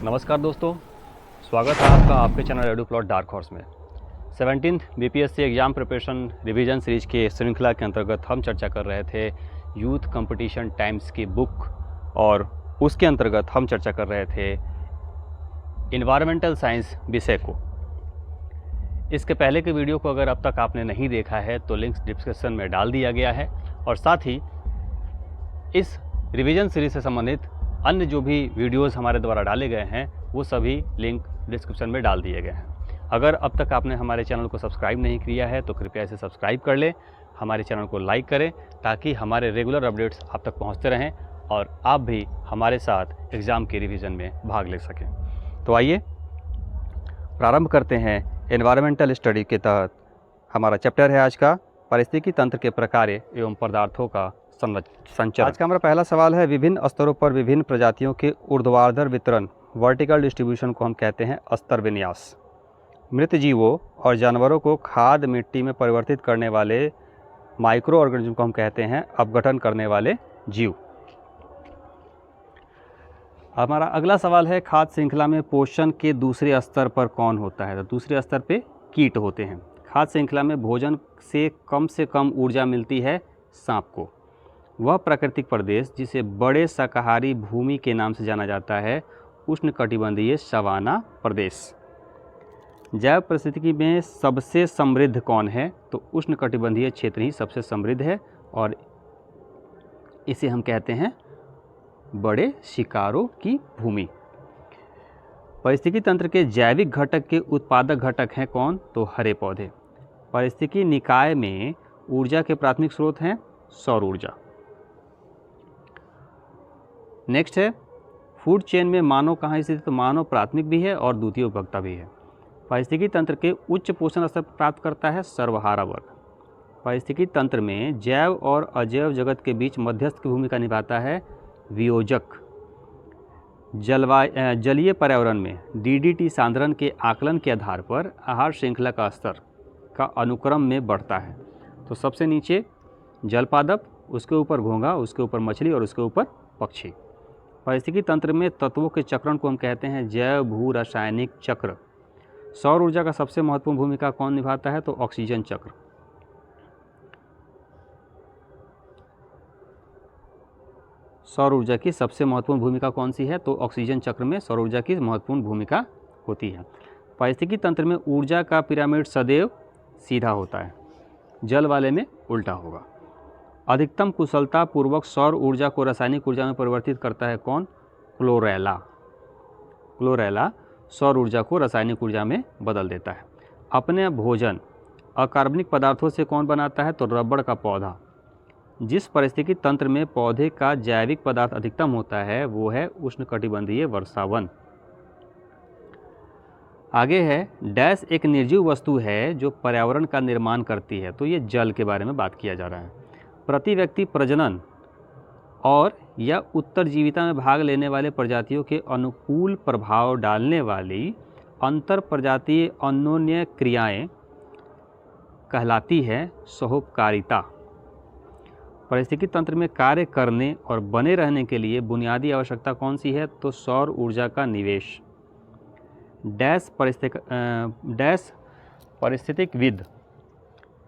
नमस्कार दोस्तों, स्वागत है आपका आपके channel edu plot dark horse में। 17th BPSC exam preparation revision series के श्रृंखला के अंतर्गत हम चर्चा कर रहे थे यूथ कंपटीशन टाइम्स की बुक, और उसके अंतर्गत हम चर्चा कर रहे थे इन्वायरमेंटल साइंस विषय को। इसके पहले के वीडियो को अगर अब तक आपने नहीं देखा है तो लिंक्स डिस्क्रिप्शन में डाल दिया गया है, और साथ ही इस रिवीजन सीरीज से संबंधित अन्य जो भी वीडियोस हमारे द्वारा डाले गए हैं वो सभी लिंक डिस्क्रिप्शन में डाल दिए गए हैं। अगर अब तक आपने हमारे चैनल को सब्सक्राइब नहीं किया है तो कृपया इसे सब्सक्राइब कर लें, हमारे चैनल को लाइक करें ताकि हमारे रेगुलर अपडेट्स आप तक पहुंचते रहें और आप भी हमारे साथ एग्ज़ाम के रिवीजन में भाग ले सकें। तो आइए प्रारंभ करते हैं। एनवायरमेंटल स्टडी के तहत हमारा चैप्टर है आज का पारिस्थितिकी तंत्र के प्रकार्य एवं पदार्थों का संचरण। आज का हमारा पहला सवाल है, विभिन्न स्तरों पर विभिन्न प्रजातियों के ऊर्ध्वाधर वितरण वर्टिकल डिस्ट्रीब्यूशन को हम कहते हैं स्तर विन्यास। मृत जीवों और जानवरों को खाद मिट्टी में परिवर्तित करने वाले माइक्रो ऑर्गेनिज्म को हम कहते हैं अपघटन करने वाले जीव। हमारा अगला सवाल है, खाद्य श्रृंखला में पोषण के दूसरे स्तर पर कौन होता है? तो दूसरे स्तर पे कीट होते हैं। खाद्य श्रृंखला में भोजन से कम ऊर्जा मिलती है सांप को। वह प्राकृतिक प्रदेश जिसे बड़े शाकाहारी भूमि के नाम से जाना जाता है उष्णकटिबंधीय सवाना प्रदेश। जैव परिस्थितिकी में सबसे समृद्ध कौन है? तो उष्णकटिबंधीय क्षेत्र ही सबसे समृद्ध है और इसे हम कहते हैं बड़े शिकारों की भूमि। पारिस्थितिकी तंत्र के जैविक घटक के उत्पादक घटक हैं कौन? तो हरे पौधे। पारिस्थितिकी निकाय में ऊर्जा के प्राथमिक स्रोत हैं सौर ऊर्जा। नेक्स्ट है, फूड चेन में मानव कहाँ स्थित है? तो मानव प्राथमिक भी है और द्वितीय उपभोक्ता भी है। पारिस्थितिकी तंत्र के उच्च पोषण स्तर प्राप्त करता है सर्वहारा वर्ग। पारिस्थितिकी तंत्र में जैव और अजैव जगत के बीच मध्यस्थ की भूमिका निभाता है वियोजक। जलीय पर्यावरण में डीडीटी सांद्रण के आकलन के आधार पर आहार श्रृंखला का स्तर का अनुक्रम में बढ़ता है। तो सबसे नीचे जल पादप, उसके ऊपर घोंघा, उसके ऊपर मछली और उसके ऊपर पक्षी। पारिस्थितिकी तंत्र में तत्वों के चक्रण को हम कहते हैं जैव भू रासायनिक चक्र। सौर ऊर्जा का सबसे महत्वपूर्ण भूमिका कौन निभाता है? तो ऑक्सीजन चक्र। सौर ऊर्जा की सबसे महत्वपूर्ण भूमिका कौन सी है? तो ऑक्सीजन चक्र में सौर ऊर्जा की महत्वपूर्ण भूमिका होती है। पारिस्थितिकी तंत्र में ऊर्जा का पिरामिड सदैव सीधा होता है, जल वाले में उल्टा होगा। अधिकतम कुशलता पूर्वक सौर ऊर्जा को रासायनिक ऊर्जा में परिवर्तित करता है कौन? क्लोरेला। क्लोरेला सौर ऊर्जा को रासायनिक ऊर्जा में बदल देता है। अपने भोजन अकार्बनिक पदार्थों से कौन बनाता है? तो रबड़ का पौधा। जिस पारिस्थितिकी तंत्र में पौधे का जैविक पदार्थ अधिकतम होता है वो है उष्णकटिबंधीय वर्षावन। आगे है, डैश एक निर्जीव वस्तु है जो पर्यावरण का निर्माण करती है। तो ये जल के बारे में बात किया जा रहा है। प्रति व्यक्ति प्रजनन और या उत्तरजीविता में भाग लेने वाले प्रजातियों के अनुकूल प्रभाव डालने वाली अंतर प्रजातीय अन्योन्य क्रियाएं कहलाती है सहोपकारिता। पारिस्थितिकी तंत्र में कार्य करने और बने रहने के लिए बुनियादी आवश्यकता कौन सी है? तो सौर ऊर्जा का निवेश। डैश पारिस्थितिकविद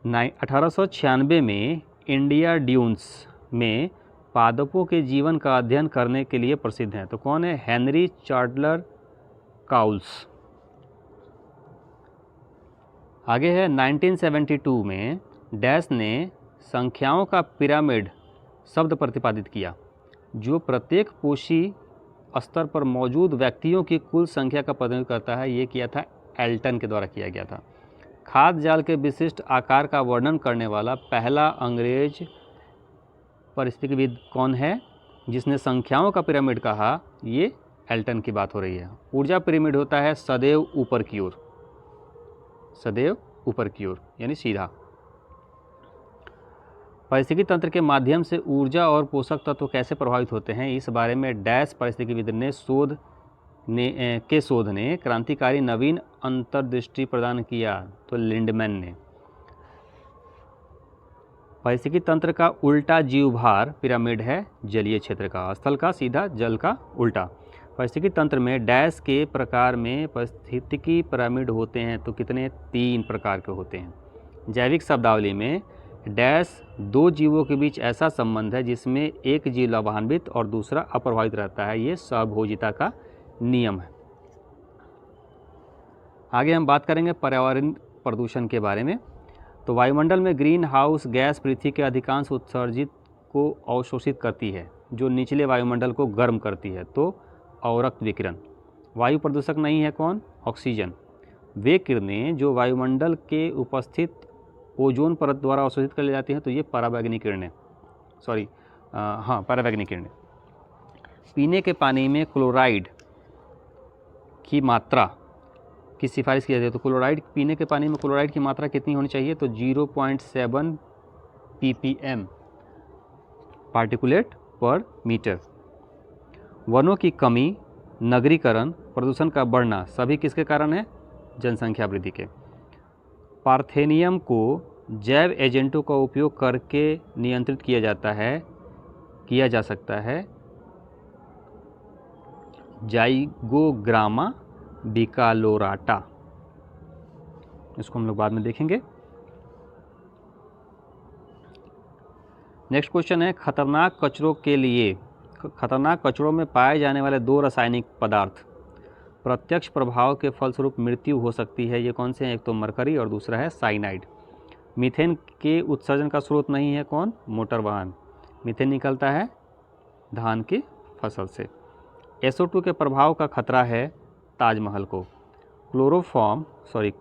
1896 में इंडिया ड्यून्स में पादपों के जीवन का अध्ययन करने के लिए प्रसिद्ध हैं। तो कौन है? Henry Charles Cowles. आगे है, 1972 में डैश ने संख्याओं का पिरामिड शब्द प्रतिपादित किया जो प्रत्येक पोषी स्तर पर मौजूद व्यक्तियों की कुल संख्या का प्रतिनिधित्व करता है। ये किया था एल्टन के द्वारा किया गया था। खाद्य जाल के विशिष्ट आकार का वर्णन करने वाला पहला अंग्रेज पारिस्थितिकविद कौन है जिसने संख्याओं का पिरामिड कहा? ये एल्टन की बात हो रही है। ऊर्जा पिरामिड होता है सदैव ऊपर की ओर, सदैव ऊपर की ओर यानी सीधा। पारिस्थितिकी तंत्र के माध्यम से ऊर्जा और पोषक तत्व कैसे प्रभावित होते हैं, इस बारे में डैश पारिस्थितिकीविद ने शोध ने क्रांतिकारी नवीन अंतर्दृष्टि प्रदान किया। तो लिंडमैन ने। पारिस्थितिकी तंत्र का उल्टा जीवभार पिरामिड है जलीय क्षेत्र का, स्थल का सीधा, जल का उल्टा। पारिस्थितिकी तंत्र में डैश के प्रकार में पारिस्थितिकी पिरामिड होते हैं, तो कितने? 3 प्रकार के होते हैं। जैविक शब्दावली में डैश दो जीवों के बीच ऐसा संबंध है जिसमें एक जीव लाभान्वित और दूसरा अप्रभावित रहता है। ये सहभोजिता का नियम है। आगे हम बात करेंगे पर्यावरण प्रदूषण के बारे में। तो वायुमंडल में ग्रीन हाउस गैस पृथ्वी के अधिकांश उत्सर्जित को अवशोषित करती है, जो निचले वायुमंडल को गर्म करती है। तो अवरक्त विकिरण। वायु प्रदूषक नहीं है कौन? ऑक्सीजन। वे किरणें जो वायुमंडल के उपस्थित ओजोन परत द्वारा अवशोषित कर ली जाती हैं, तो ये पराबैंगनी किरणें, पराबैंगनी किरणें। पीने के पानी में क्लोराइड की मात्रा की सिफारिश की जाती है। तो क्लोराइड, पीने के पानी में क्लोराइड की मात्रा कितनी होनी चाहिए? तो 0.7 ppm पार्टिकुलेट पर मीटर। वनों की कमी, नगरीकरण, प्रदूषण का बढ़ना सभी किसके कारण है? जनसंख्या वृद्धि के। पार्थेनियम को जैव एजेंटों का उपयोग करके नियंत्रित किया जा सकता है। जाइगोग्रामा बिकालोराटा, इसको हम लोग बाद में देखेंगे। नेक्स्ट क्वेश्चन है, खतरनाक कचरों में पाए जाने वाले 2 रासायनिक पदार्थ प्रत्यक्ष प्रभाव के फलस्वरूप मृत्यु हो सकती है। ये कौन से हैं? एक तो मरकरी और दूसरा है साइनाइड। मीथेन के उत्सर्जन का स्रोत नहीं है कौन? मोटर वाहन। मीथेन निकलता है धान की फसल से। SO2 के प्रभाव का खतरा है ताजमहल को।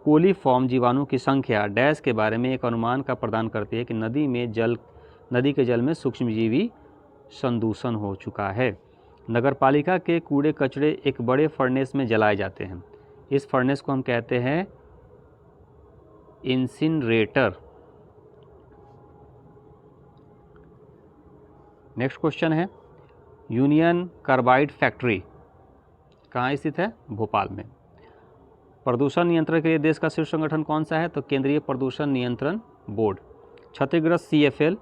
कोलीफॉर्म जीवाणु की संख्या डैश के बारे में एक अनुमान का प्रदान करती है कि नदी के जल में सूक्ष्मजीवी संदूषण हो चुका है। नगरपालिका के कूड़े कचरे एक बड़े फर्नेस में जलाए जाते हैं। इस फर्नेस को हम कहते हैं इंसिनरेटर। नेक्स्ट क्वेश्चन है, यूनियन कार्बाइड फैक्ट्री कहाँ स्थित है? भोपाल में। प्रदूषण नियंत्रण के लिए देश का शीर्ष संगठन कौन सा है? तो केंद्रीय प्रदूषण नियंत्रण बोर्ड। क्षतिग्रस्त CFL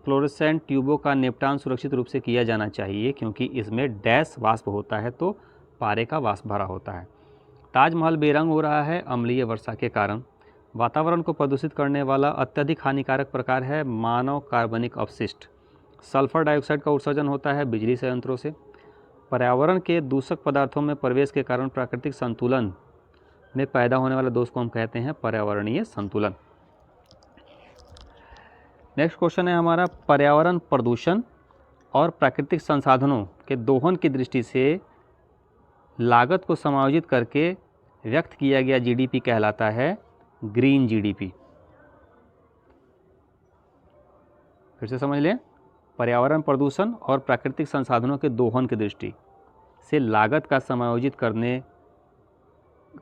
फ्लोरेसेंट ट्यूबों का निपटान सुरक्षित रूप से किया जाना चाहिए, क्योंकि इसमें डैश वाष्प होता है, तो पारे का वाष्प भरा होता है। ताजमहल बेरंग हो रहा है अम्लीय वर्षा के कारण। वातावरण को प्रदूषित करने वाला अत्यधिक हानिकारक प्रकार है मानव कार्बनिक अपशिष्ट। सल्फर डाइऑक्साइड का उत्सर्जन होता है बिजली संयंत्रों से। पर्यावरण के दूषक पदार्थों में प्रवेश के कारण प्राकृतिक संतुलन में पैदा होने वाले दोष को हम कहते हैं पर्यावरणीय संतुलन। नेक्स्ट क्वेश्चन है हमारा, पर्यावरण प्रदूषण और प्राकृतिक संसाधनों के दोहन की दृष्टि से लागत को समायोजित करके व्यक्त किया गया GDP कहलाता है ग्रीन GDP। फिर से समझ लें, पर्यावरण प्रदूषण और प्राकृतिक संसाधनों के दोहन की दृष्टि से लागत का समायोजित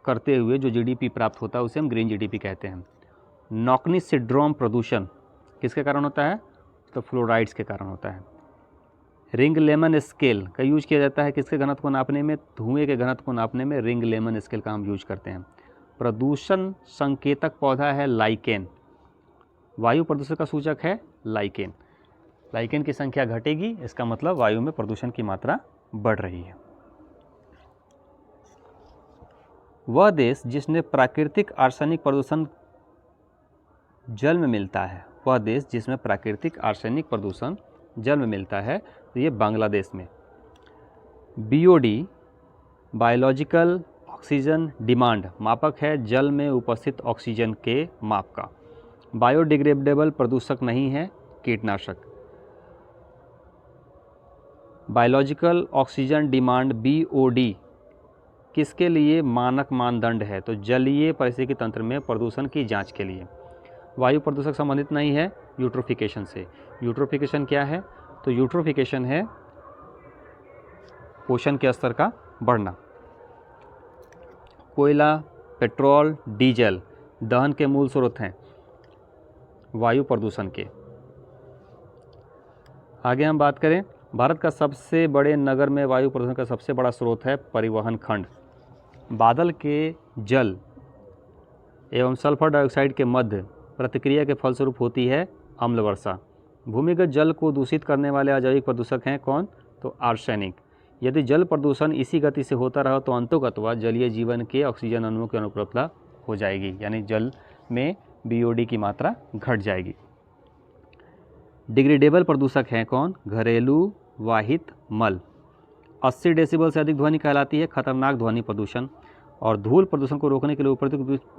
करते हुए जो GDP प्राप्त होता है उसे हम ग्रीन GDP कहते हैं। नॉकनी सिंड्रोम प्रदूषण किसके कारण होता है? तो फ्लोराइड्स के कारण होता है। रिंग लेमन स्केल का यूज किया जाता है किसके घनत्व को नापने में? धुएं के घनत्व को नापने में रिंग लेमन स्केल का हम यूज करते हैं। प्रदूषण संकेतक पौधा है लाइकेन। वायु प्रदूषण का सूचक है लाइकेन। लाइकेन की संख्या घटेगी, इसका मतलब वायु में प्रदूषण की मात्रा बढ़ रही है। वह देश जिसमें प्राकृतिक आर्सेनिक प्रदूषण जल में मिलता है, वह देश जिसमें प्राकृतिक आर्सेनिक प्रदूषण जल में मिलता है, तो ये बांग्लादेश में। BOD बायोलॉजिकल ऑक्सीजन डिमांड मापक है जल में उपस्थित ऑक्सीजन के माप का। बायोडिग्रेडेबल प्रदूषक नहीं है कीटनाशक। बायोलॉजिकल ऑक्सीजन डिमांड BOD किसके लिए मानक मानदंड है? तो जलीय पारिस्थितिकी तंत्र में प्रदूषण की जांच के लिए। वायु प्रदूषक संबंधित नहीं है यूट्रोफिकेशन से। यूट्रोफिकेशन क्या है? तो यूट्रोफिकेशन है ओशन के स्तर का बढ़ना। कोयला, पेट्रोल, डीजल दहन के मूल स्रोत हैं वायु प्रदूषण के। आगे हम बात करें, भारत का सबसे बड़े नगर में वायु प्रदूषण का सबसे बड़ा स्रोत है परिवहन खंड। बादल के जल एवं सल्फर डाइऑक्साइड के मध्य प्रतिक्रिया के फलस्वरूप होती है अम्ल वर्षा। भूमिगत जल को दूषित करने वाले अजैविक प्रदूषक हैं कौन? तो आर्सेनिक। यदि जल प्रदूषण इसी गति से होता रहा तो अंततः जलीय जीवन के ऑक्सीजन अणुओं की अनुपलब्धता हो जाएगी, यानी जल में BOD की मात्रा घट जाएगी। डिग्रेडेबल प्रदूषक हैं कौन? घरेलू वाहित मल। 80 डेसिबल से अधिक ध्वनि कहलाती है खतरनाक ध्वनि प्रदूषण। और धूल प्रदूषण को रोकने के लिए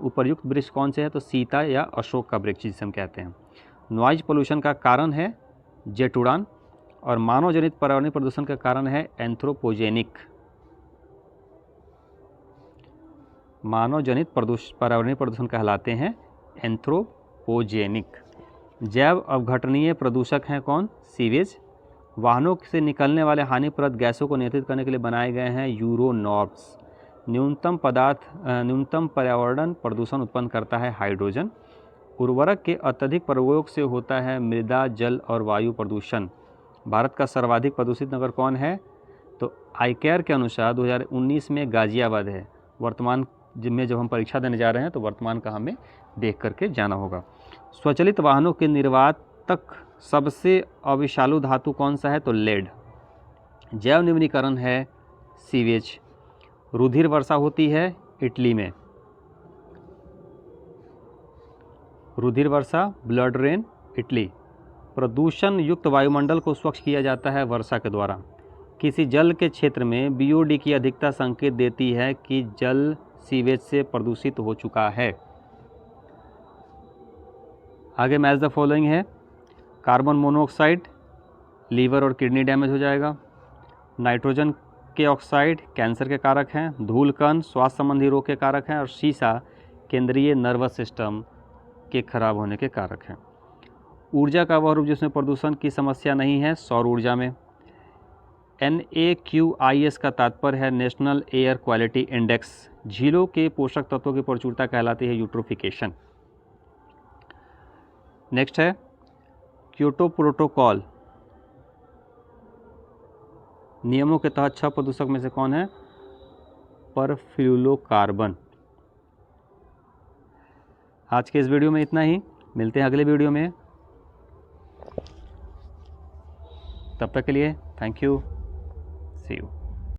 उपर्युक्त वृक्ष कौन से हैं? तो सीता या अशोक का वृक्ष जिसे हम कहते हैं। नॉइज पोल्यूशन का कारण है जेट उड़ान। और मानव जनित पर्यावरणीय प्रदूषण का कारण है एंथ्रोपोजेनिक। मानव जनित पर्यावरणीय प्रदूषण कहलाते हैं एंथ्रोपोजेनिक। जैव अपघटनीय प्रदूषक हैं कौन? सीवेज। वाहनों से निकलने वाले हानिप्रद गैसों को नियंत्रित करने के लिए बनाए गए हैं यूरो नॉर्म्स। न्यूनतम पर्यावरण प्रदूषण उत्पन्न करता है हाइड्रोजन। उर्वरक के अत्यधिक प्रयोग से होता है मृदा, जल और वायु प्रदूषण। भारत का सर्वाधिक प्रदूषित नगर कौन है? तो आईकेयर के अनुसार 2019 में गाजियाबाद है। वर्तमान में जब हम परीक्षा देने जा रहे हैं तो वर्तमान का हमें देख करके जाना होगा। स्वचालित वाहनों के निर्वातक सबसे अविषालु धातु कौन सा है? तो लेड। जैव निम्नीकरण है सीवेज। रुधिर वर्षा होती है इटली में। रुधिर वर्षा, ब्लड रेन, इटली। प्रदूषण युक्त वायुमंडल को स्वच्छ किया जाता है वर्षा के द्वारा। किसी जल के क्षेत्र में BOD की अधिकता संकेत देती है कि जल सीवेज से प्रदूषित हो चुका है। आगे मैच द फॉलोइंग है। कार्बन मोनोऑक्साइड, लीवर और किडनी डैमेज हो जाएगा। नाइट्रोजन के ऑक्साइड कैंसर के कारक हैं। धूल कण स्वास्थ्य संबंधी रोग के कारक हैं। और शीशा केंद्रीय नर्वस सिस्टम के खराब होने के कारक हैं। ऊर्जा का वह रूप जिसमें प्रदूषण की समस्या नहीं है, सौर ऊर्जा में। NAQIS का तात्पर्य है नेशनल एयर क्वालिटी इंडेक्स। झीलों के पोषक तत्वों की प्रचुरता कहलाती है यूट्रोफिकेशन। नेक्स्ट है क्योटो प्रोटोकॉल। नियमों के तहत 6 प्रदूषक में से कौन है? परफ्लूरोकार्बन। आज के इस वीडियो में इतना ही। मिलते हैं अगले वीडियो में। तब तक के लिए थैंक यू। C you.